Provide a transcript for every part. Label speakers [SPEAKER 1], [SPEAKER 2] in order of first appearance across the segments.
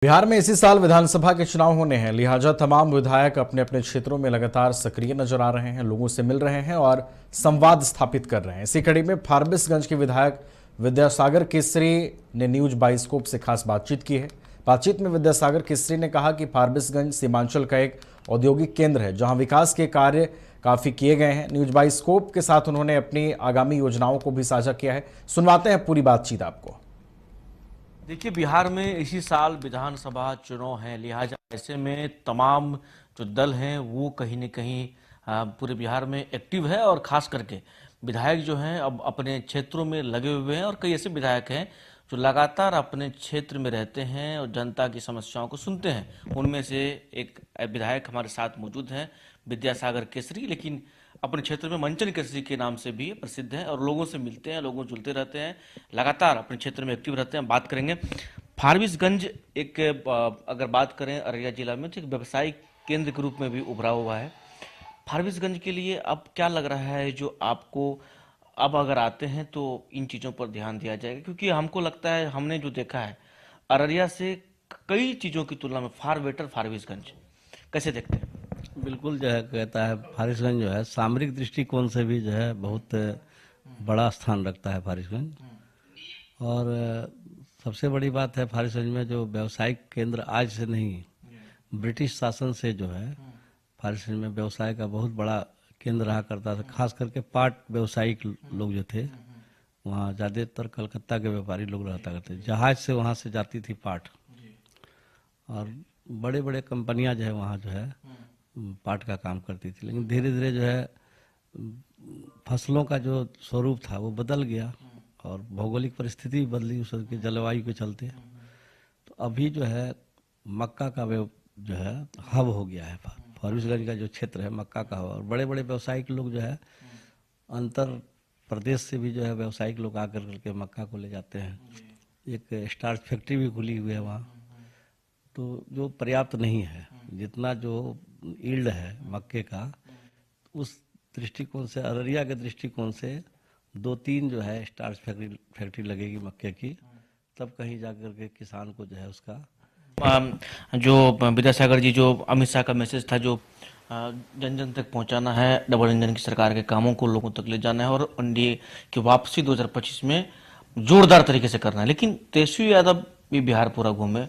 [SPEAKER 1] बिहार में इसी साल विधानसभा के चुनाव होने हैं, लिहाजा तमाम विधायक अपने अपने क्षेत्रों में लगातार सक्रिय नजर आ रहे हैं, लोगों से मिल रहे हैं और संवाद स्थापित कर रहे हैं। इसी कड़ी में फारबिसगंज के विधायक विद्यासागर केसरी ने न्यूज बाइस्कोप से खास बातचीत की है। बातचीत में विद्यासागर केसरी ने कहा कि फारबिसगंज सीमांचल का एक औद्योगिक केंद्र है जहां विकास के कार्य काफी किए गए हैं। न्यूज बाइस्कोप के साथ उन्होंने अपनी आगामी योजनाओं को भी साझा किया है। सुनवाते हैं पूरी बातचीत आपको।
[SPEAKER 2] देखिए, बिहार में इसी साल विधानसभा चुनाव हैं, लिहाजा ऐसे में तमाम जो दल हैं वो कहीं न कहीं पूरे बिहार में एक्टिव है और खास करके विधायक जो हैं अब अपने क्षेत्रों में लगे हुए हैं और कई ऐसे विधायक हैं जो लगातार अपने क्षेत्र में रहते हैं और जनता की समस्याओं को सुनते हैं। उनमें से एक विधायक हमारे साथ मौजूद हैं, विद्यासागर केसरी, लेकिन अपने क्षेत्र में मंचन केसरी के नाम से भी प्रसिद्ध हैं और लोगों से मिलते हैं, लोगों जुलते रहते हैं, लगातार अपने क्षेत्र में एक्टिव रहते हैं। बात करेंगे फारबिसगंज एक अगर बात करें अररिया जिला में तो एक व्यवसायिक केंद्र के रूप में भी उभरा हुआ है। फारबिसगंज के लिए अब क्या लग रहा है जो आपको अब अगर आते हैं तो इन चीज़ों पर ध्यान दिया जाएगा? क्योंकि हमको लगता है, हमने जो देखा है अररिया से कई चीज़ों की तुलना में फार बेटर फारबिसगंज। कैसे देखते हैं?
[SPEAKER 3] बिल्कुल जो है कहता है फारबिसगंज जो है सामरिक दृष्टिकोण से भी जो है बहुत बड़ा स्थान रखता है फारबिसगंज। और सबसे बड़ी बात है फारबिसगंज में जो व्यावसायिक केंद्र आज से नहीं, ब्रिटिश शासन से जो है फारबिसगंज में व्यवसाय का बहुत बड़ा केंद्र रहा करता था। खास करके पाट व्यवसायिक लोग जो थे वहाँ ज़्यादातर कलकत्ता के व्यापारी लोग रहता करते, जहाज से वहाँ से जाती थी पाट और बड़े बड़े कंपनियां जो है वहाँ जो है पाट का काम करती थी। लेकिन धीरे धीरे जो है फसलों का जो स्वरूप था वो बदल गया और भौगोलिक परिस्थिति बदली उसके जलवायु के चलते। तो अभी जो है मक्का का जो है हब हो गया है फारबिसगंज का जो क्षेत्र है मक्का का हब। और बड़े बड़े व्यावसायिक लोग जो है अंतर प्रदेश से भी जो है व्यावसायिक लोग आकर करके मक्का को ले जाते हैं। एक स्टार्च फैक्ट्री भी खुली हुई है वहाँ, तो जो पर्याप्त नहीं है, जितना जो यील्ड है मक्के का, उस दृष्टिकोण से अररिया के दृष्टिकोण से 2-3 जो है स्टार्च फैक्ट्री लगेगी मक्के की, तब कहीं जाकर के किसान को जो है उसका
[SPEAKER 2] जो विद्यासागर जी, जो अमित शाह का मैसेज था जो जन जन तक पहुंचाना है, डबल इंजन की सरकार के कामों को लोगों तक ले जाना है और एनडीए की वापसी 2025 में जोरदार तरीके से करना है। लेकिन तेजस्वी यादव भी बिहार पूरा घूमे,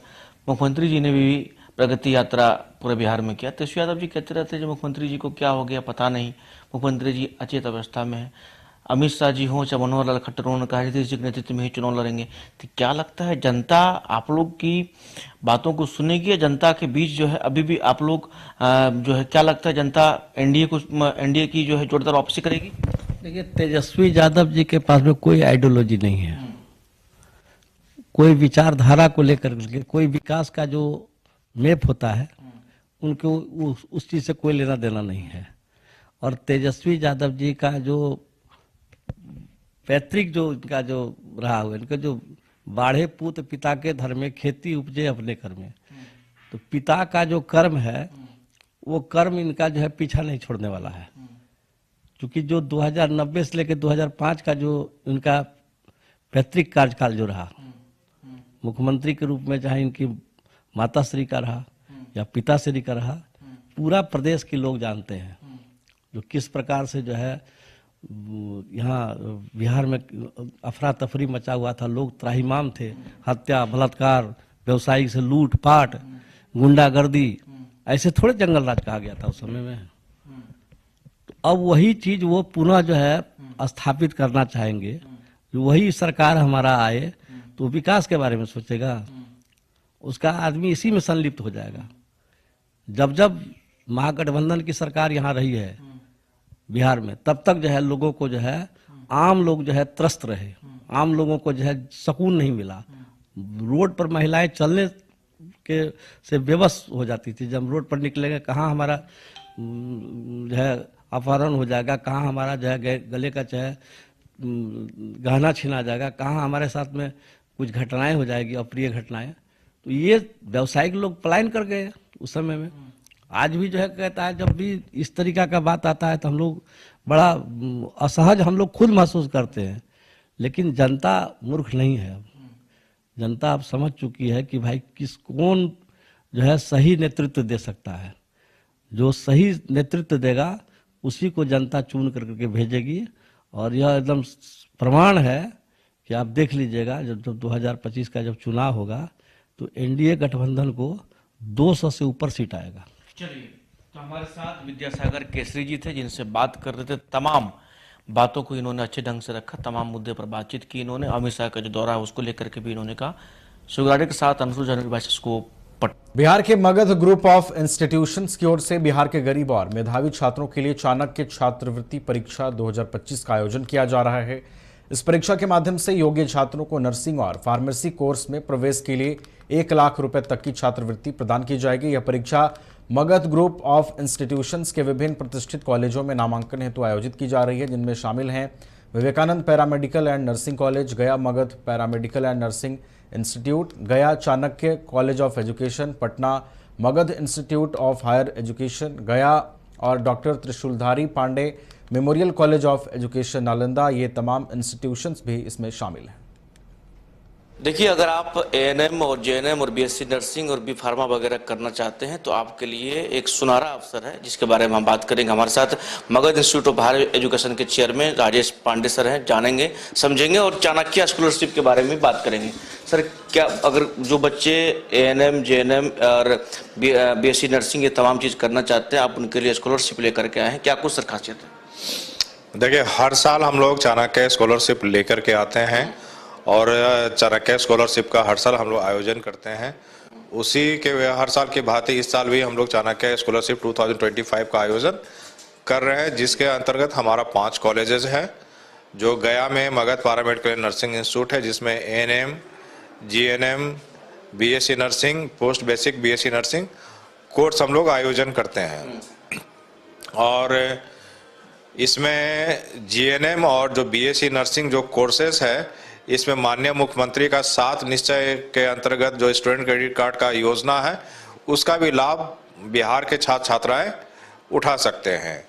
[SPEAKER 2] मुख्यमंत्री जी ने भी प्रगति यात्रा पूरे बिहार में किया। तेजस्वी यादव जी कहते रहते हैं जो मुख्यमंत्री जी को क्या हो गया पता नहीं, मुख्यमंत्री जी अचेत अवस्था में है। अमित शाह जी हों चाहे मनोहर लाल खट्टर उन्होंने कहा नीतीश जी के नेतृत्व में ही चुनाव लड़ेंगे। तो क्या लगता है जनता आप लोग की बातों को सुनेगी या जनता के बीच जो है अभी भी आप लोग जो है क्या लगता है जनता एनडीए की जो है जोरदार वापसी करेगी?
[SPEAKER 3] देखिए, तेजस्वी यादव जी के पास में कोई आइडियोलॉजी नहीं है, कोई विचारधारा को लेकर के, कोई विकास का जो मैप होता है उनको उस चीज से कोई लेना देना नहीं है। और तेजस्वी यादव जी का जो पैतृक जो इनका जो रहा हुआ, इनका जो बाढ़े पूत पिता के धर्म में खेती उपजे अपने कर्म में, तो पिता का जो कर्म है वो कर्म इनका जो है पीछा नहीं छोड़ने वाला है। क्योंकि जो 2090 से लेकर 2005 का जो इनका पैतृक कार्यकाल जो रहा, मुख्यमंत्री के रूप में चाहे इनकी माता श्री का रहा या पिताश्री का रहा, पूरा प्रदेश के लोग जानते हैं जो किस प्रकार से जो है यहाँ बिहार में अफरा तफरी मचा हुआ था। लोग त्राहिमाम थे, हत्या बलात्कार, व्यवसायिक से लूट पाट, गुंडागर्दी, ऐसे थोड़े जंगल राज कहा गया था उस समय में। तो अब वही चीज वो पुनः जो है स्थापित करना चाहेंगे। वही सरकार हमारा आए तो विकास के बारे में सोचेगा, उसका आदमी इसी में संलिप्त हो जाएगा। जब जब महागठबंधन की सरकार यहाँ रही है बिहार में, तब तक जो है लोगों को जो है आम लोग जो है त्रस्त रहे, आम लोगों को जो है सुकून नहीं मिला। रोड पर महिलाएं चलने के से बेबस हो जाती थी। जब रोड पर निकलेंगे कहाँ हमारा जो है अपहरण हो जाएगा, कहाँ हमारा जो है गले का जो है गहना छीना जाएगा, कहाँ हमारे साथ में कुछ घटनाएं हो जाएगी, अप्रिय घटनाएं। तो ये व्यावसायिक लोग पलायन कर गए उस समय में। आज भी जो है कहता है जब भी इस तरीका का बात आता है तो हम लोग बड़ा असहज हम लोग खुद महसूस करते हैं। लेकिन जनता मूर्ख नहीं है। जनता अब समझ चुकी है कि भाई कौन जो है सही नेतृत्व दे सकता है। जो सही नेतृत्व देगा उसी को जनता चुन करके भेजेगी। और यह एकदम प्रमाण है कि आप देख लीजिएगा, जब 2025 का जब चुनाव होगा तो एनडीए गठबंधन को 200 से ऊपर सीट आएगा।
[SPEAKER 2] चलिए, तो हमारे साथ विद्यासागर केसरी जी थे, जिनसे बात कर रहे थे। तमाम बातों को इन्होंने अच्छे ढंग से रखा, तमाम मुद्दे पर बातचीत की इन्होंने। अमित शाह का जो दौरा है उसको लेकर के भी इन्होंने कहा। सुगराडे के साथ अंशु जनरल को
[SPEAKER 1] बिहार के मगध ग्रुप ऑफ इंस्टीट्यूशंस की ओर से बिहार के गरीब और मेधावी छात्रों के लिए चाणक्य छात्रवृत्ति परीक्षा 2025 का आयोजन किया जा रहा है। इस परीक्षा के माध्यम से योग्य छात्रों को नर्सिंग और फार्मेसी कोर्स में प्रवेश के लिए 1 लाख रुपए तक की छात्रवृत्ति प्रदान की जाएगी। यह परीक्षा मगध ग्रुप ऑफ इंस्टीट्यूशंस के विभिन्न प्रतिष्ठित कॉलेजों में नामांकन हेतु आयोजित की जा रही है, जिनमें शामिल हैं Vivekananda paramedical and nursing college, Gaya Magadh paramedical and nursing institute, Gaya Chanakya college of education, Patna Magadh institute of higher education Gaya और doctor Trishuldhari Pandey memorial college of education Nalanda. ये तमाम इंस्टीट्यूशंस भी इसमें शामिल हैं।
[SPEAKER 2] देखिए, अगर आप एएनएम और जेएनएम और बीएससी नर्सिंग और बी फार्मा वगैरह करना चाहते हैं तो आपके लिए एक सुनहरा अवसर है, जिसके बारे में हम बात करेंगे। हमारे साथ Magadh institute of higher education के चेयरमैन राजेश पांडे सर हैं, जानेंगे समझेंगे और चाणक्य स्कॉलरशिप के बारे में बात करेंगे। सर, क्या अगर जो बच्चे एएनएम जेएनएम और बीएससी नर्सिंग ये तमाम चीज़ करना चाहते हैं, आप उनके लिए स्कॉलरशिप लेकर के आए हैं, क्या कुछ सर खासियत है?
[SPEAKER 4] देखिए, हर साल हम लोग चाणक्य स्कॉलरशिप लेकर के आते हैं और चाणक्य स्कॉलरशिप का हर साल हम लोग आयोजन करते हैं। उसी के हर साल की भांति इस साल भी हम लोग चाणक्य स्कॉलरशिप 2025 का आयोजन कर रहे हैं, जिसके अंतर्गत हमारा 5 कॉलेजेस हैं। जो गया में मगध पैरामेडिकल नर्सिंग इंस्टीट्यूट है, जिसमें ANM, GNM, BSc nursing, post basic BSc nursing course हम लोग आयोजन करते हैं। और इसमें जीएनएम और जो बीएससी नर्सिंग जो कोर्सेस है, इसमें माननीय मुख्यमंत्री का 7 निश्चय के अंतर्गत जो स्टूडेंट क्रेडिट कार्ड का योजना है, उसका भी लाभ बिहार के छात्र छात्राएं उठा सकते हैं।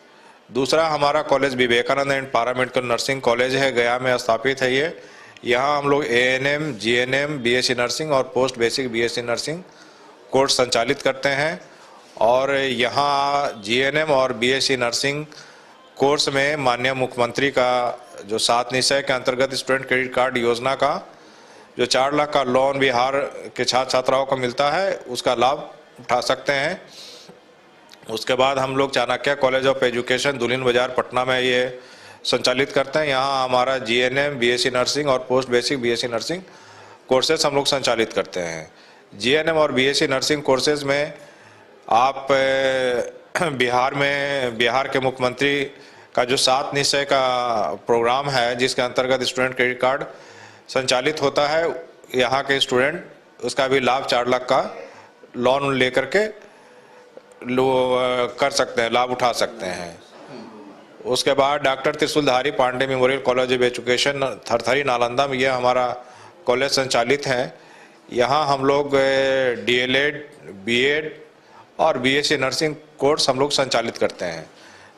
[SPEAKER 4] दूसरा, हमारा college Vivekananda and paramedical nursing college है, गया में स्थापित है। ये यहाँ हम लोग एएनएम, जीएनएम, बीएससी नर्सिंग और post basic BSc nursing course संचालित करते हैं। और यहाँ जीएनएम और बीएससी नर्सिंग कोर्स में माननीय मुख्यमंत्री का जो 7 निश्चय के अंतर्गत स्टूडेंट क्रेडिट कार्ड योजना का जो 4 लाख का लोन बिहार के छात्र छात्राओं को मिलता है, उसका लाभ उठा सकते हैं। उसके बाद हम लोग चाणक्य कॉलेज ऑफ एजुकेशन दुल्हिन बाजार पटना में ये संचालित करते हैं। यहाँ हमारा जीएनएम, बीएससी नर्सिंग और post basic BSc nursing courses हम लोग संचालित करते हैं। जीएनएम और बीएससी नर्सिंग कोर्सेज में आप बिहार के मुख्यमंत्री का जो 7 निश्चय का प्रोग्राम है, जिसके अंतर्गत स्टूडेंट क्रेडिट कार्ड संचालित होता है, यहाँ के स्टूडेंट उसका भी लाभ 4 लाख का लोन लेकर के कर सकते हैं, लाभ उठा सकते हैं। उसके बाद doctor Trishuldhari Pandey memorial college of education Tharthari Nalanda में ये हमारा कॉलेज संचालित है। यहाँ हम लोग डीएलएड, बीएड और बीएससी नर्सिंग कोर्स हम लोग संचालित करते हैं।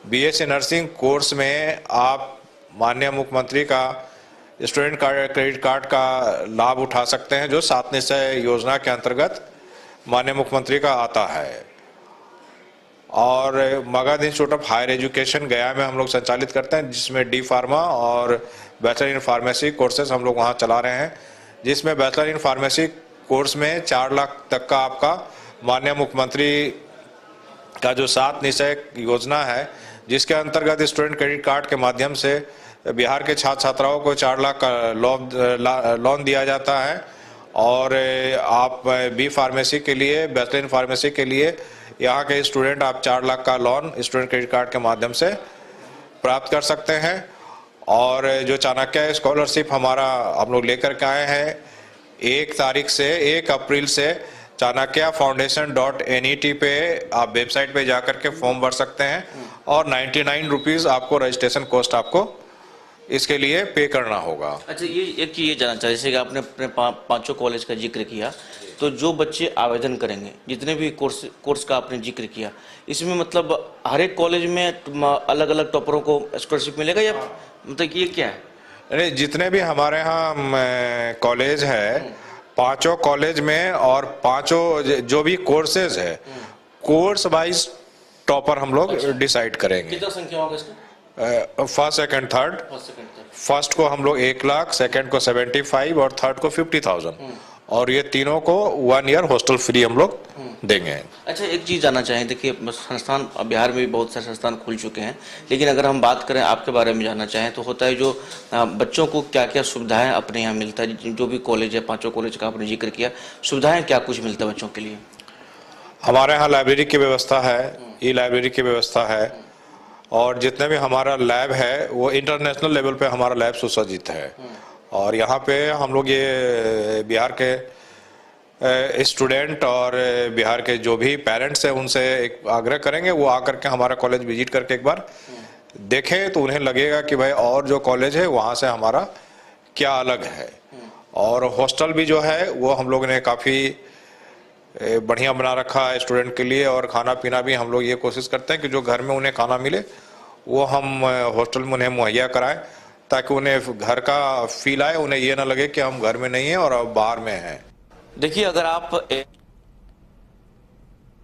[SPEAKER 4] बीएससी नर्सिंग कोर्स में आप माननीय मुख्यमंत्री का स्टूडेंट क्रेडिट कार्ड का लाभ उठा सकते हैं, जो 7 निश्चय योजना के अंतर्गत माननीय मुख्यमंत्री का आता है। और Magadh institute of higher education Gaya में हम लोग संचालित करते हैं, जिसमें डी फार्मा और बैचलर इन फार्मेसी कोर्सेज हम लोग वहाँ चला रहे हैं, जिसमें बैचलर इन फार्मेसी कोर्स में 4 लाख तक का आपका माननीय मुख्यमंत्री का जो 7 निश्चय योजना है, जिसके अंतर्गत स्टूडेंट क्रेडिट कार्ड के माध्यम से बिहार के छात्र छात्राओं को 4 लाख का लोन दिया जाता है। और आप बी फार्मेसी के लिए, बैचलर इन फार्मेसी के लिए यहाँ के स्टूडेंट आप 4 लाख का लोन स्टूडेंट क्रेडिट कार्ड के माध्यम से प्राप्त कर सकते हैं। और जो चाणक्य स्कॉलरशिप हमारा हम लोग लेकर के आए हैं, 1 अप्रैल से चाणक्य foundation.net पे आप वेबसाइट पे जाकर के फॉर्म भर सकते हैं और 99 रुपीज़ आपको रजिस्ट्रेशन कॉस्ट आपको इसके लिए पे करना होगा।
[SPEAKER 2] अच्छा, ये एक चीज़ ये जानना चाहिए, जैसे कि आपने अपने 5 कॉलेज का जिक्र किया, तो जो बच्चे आवेदन करेंगे, जितने भी कोर्स का आपने जिक्र किया, इसमें मतलब हर एक कॉलेज में अलग अलग टॉपरों को स्कॉलरशिप मिलेगा या मतलब ये क्या है?
[SPEAKER 4] अरे, जितने भी हमारे यहाँ कॉलेज है, पांचों कॉलेज में और पांचों जो भी कोर्सेज है, कोर्स वाइज टॉपर हम लोग डिसाइड करेंगे।
[SPEAKER 2] कितना संख्या होगा इसका?
[SPEAKER 4] First second third. फर्स्ट को हम लोग 1 लाख, सेकंड को 75 और थर्ड को 50,000, और ये तीनों को 1 ईयर हॉस्टल फ्री हम लोग देंगे।
[SPEAKER 2] अच्छा, एक चीज जानना चाहें, देखिए संस्थान बिहार में भी बहुत सारे संस्थान खुल चुके हैं, लेकिन अगर हम बात करें आपके बारे में जानना चाहें तो होता है जो बच्चों को क्या क्या सुविधाएं अपने यहाँ मिलता है, जो भी कॉलेज है, पांचों कॉलेज का आपने जिक्र किया, सुविधाएं क्या कुछ मिलता है बच्चों के लिए?
[SPEAKER 4] हमारे यहाँ लाइब्रेरी की व्यवस्था है, ई लाइब्रेरी की व्यवस्था है, और जितने भी हमारा लैब है वो इंटरनेशनल लेवल पे हमारा लैब सुसज्जित है। और यहाँ पे हम लोग ये बिहार के स्टूडेंट और बिहार के जो भी पेरेंट्स हैं उनसे एक आग्रह करेंगे, वो आकर के हमारा कॉलेज विजिट करके एक बार देखें तो उन्हें लगेगा कि भाई और जो कॉलेज है वहाँ से हमारा क्या अलग है। और हॉस्टल भी जो है वो हम लोग ने काफ़ी बढ़िया बना रखा है स्टूडेंट के लिए, और खाना पीना भी हम लोग ये कोशिश करते हैं कि जो घर में उन्हें खाना मिले वो हम हॉस्टल में उन्हें मुहैया कराएं, ताकि उन्हें घर का फील आए, उन्हें ये ना लगे कि हम घर में नहीं हैं और अब बाहर में हैं।
[SPEAKER 2] देखिए, अगर आप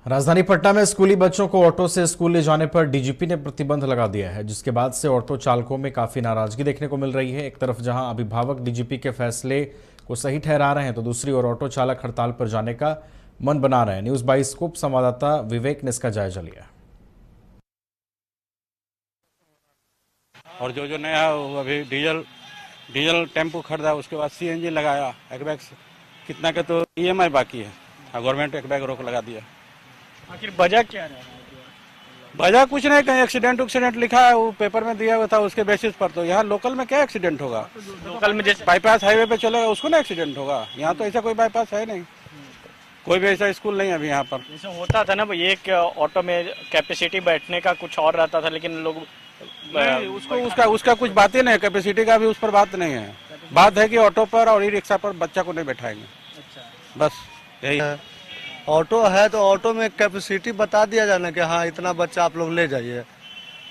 [SPEAKER 1] राजधानी पटना में स्कूली बच्चों को ऑटो से स्कूल ले जाने पर डीजीपी ने प्रतिबंध लगा दिया है, जिसके बाद से ऑटो चालकों में काफी नाराजगी देखने को मिल रही है। एक तरफ जहां अभिभावक डीजीपी के फैसले को सही ठहरा रहे हैं, तो दूसरी ओर ऑटो चालक हड़ताल पर जाने का मन बना रहे हैं। न्यूज बाइस्कोप संवाददाता विवेक ने इसका जायजा लिया।
[SPEAKER 5] और जो नया अभी डीजल टेम्पो खरीदा, उसके बाद सीएनजी लगाया, एक बैग कितना का तो ईएमआई बाकी है, गवर्नमेंट एक बैग रोक लगा दिया।
[SPEAKER 6] आखिर वजह क्या है?
[SPEAKER 5] वजह कुछ नहीं, कहीं एक्सीडेंट लिखा है, वो पेपर में दिया हुआ था, उसके बेसिस पर। तो यहाँ लोकल में क्या एक्सीडेंट होगा?
[SPEAKER 6] लोकल में जैसे
[SPEAKER 5] बाईपास हाईवे पे चलेगा उसको ना एक्सीडेंट होगा, यहाँ तो ऐसा कोई बाईपास है नहीं, कोई भी ऐसा स्कूल नहीं है अभी यहाँ पर।
[SPEAKER 6] जैसे होता था ना, एक ऑटो में कैपेसिटी बैठने का कुछ और रहता था, लेकिन लोग
[SPEAKER 5] उसका कुछ बात ही नहीं है, कैपेसिटी का भी उस पर बात नहीं है। बात है कि ऑटो पर और ई रिक्शा पर बच्चा को नहीं बैठाएंगे, बस यही है।
[SPEAKER 7] ऑटो है तो ऑटो में कैपेसिटी बता दिया जाना कि हाँ इतना बच्चा आप लोग ले जाइए।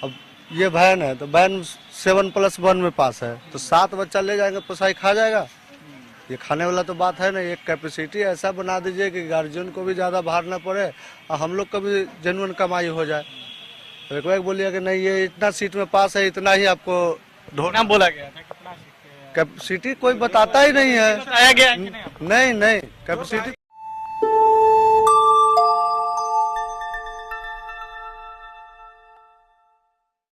[SPEAKER 7] अब ये वैन है तो वैन 7+1 में पास है, तो 7 बच्चा ले जाएंगे, पोसाई खा जाएगा? ये खाने वाला तो बात है ना। एक कैपेसिटी ऐसा बना दीजिए कि गार्जियन को भी ज़्यादा बाहर ना पड़े और हम लोग को भी जेन्युइन कमाई हो जाए। तो एक बार बोलिए कि नहीं ये इतना सीट में पास है, इतना ही आपको
[SPEAKER 6] ढोना बोला गया था। कितना
[SPEAKER 7] कैपेसिटी कोई बताता ही नहीं है।
[SPEAKER 6] बताया गया है कि
[SPEAKER 7] नहीं कैपेसिटी